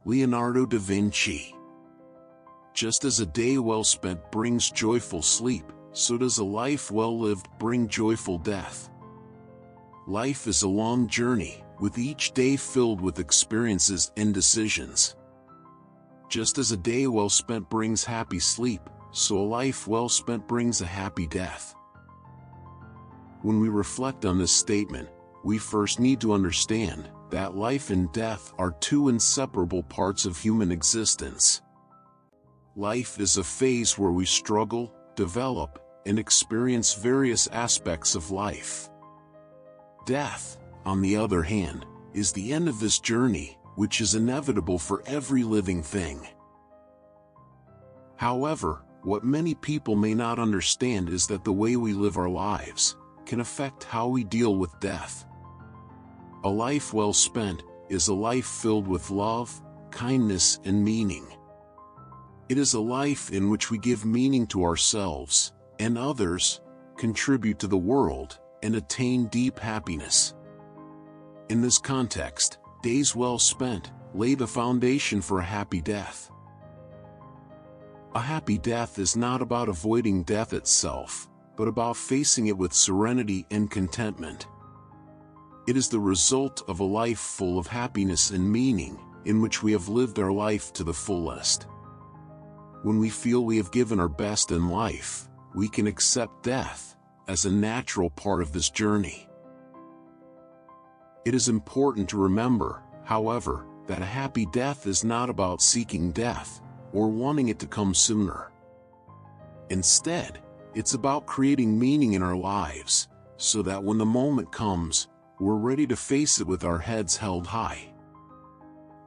Leonardo da Vinci. Just as a day well spent brings joyful sleep, so does a life well lived bring joyful death. Life is a long journey, with each day filled with experiences and decisions. Just as a day well spent brings happy sleep, so a life well spent brings a happy death. When we reflect on this statement, we first need to understand that life and death are two inseparable parts of human existence. Life is a phase where we struggle, develop, and experience various aspects of life. Death, on the other hand, is the end of this journey, which is inevitable for every living thing. However, what many people may not understand is that the way we live our lives can affect how we deal with death. A life well spent is a life filled with love, kindness, and meaning. It is a life in which we give meaning to ourselves and others, contribute to the world, and attain deep happiness. In this context, days well spent lay the foundation for a happy death. A happy death is not about avoiding death itself, but about facing it with serenity and contentment. It is the result of a life full of happiness and meaning, in which we have lived our life to the fullest. When we feel we have given our best in life, we can accept death as a natural part of this journey. It is important to remember, however, that a happy death is not about seeking death or wanting it to come sooner. Instead, it's about creating meaning in our lives, so that when the moment comes, we're ready to face it with our heads held high.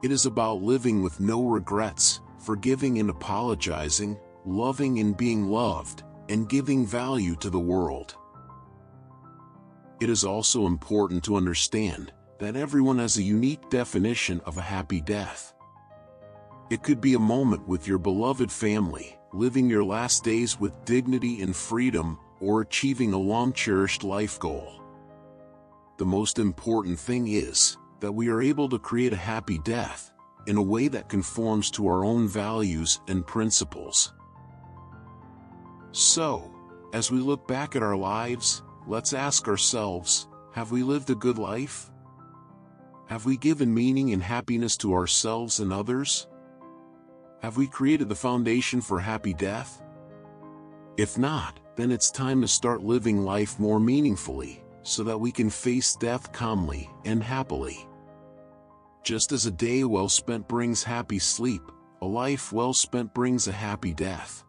It is about living with no regrets, forgiving and apologizing, loving and being loved, and giving value to the world. It is also important to understand that everyone has a unique definition of a happy death. It could be a moment with your beloved family, living your last days with dignity and freedom, or achieving a long-cherished life goal. The most important thing is that we are able to create a happy death in a way that conforms to our own values and principles. So, as we look back at our lives, let's ask ourselves, have we lived a good life? Have we given meaning and happiness to ourselves and others? Have we created the foundation for happy death? If not, then it's time to start living life more meaningfully, so that we can face death calmly and happily. Just as a day well spent brings happy sleep, a life well spent brings a happy death.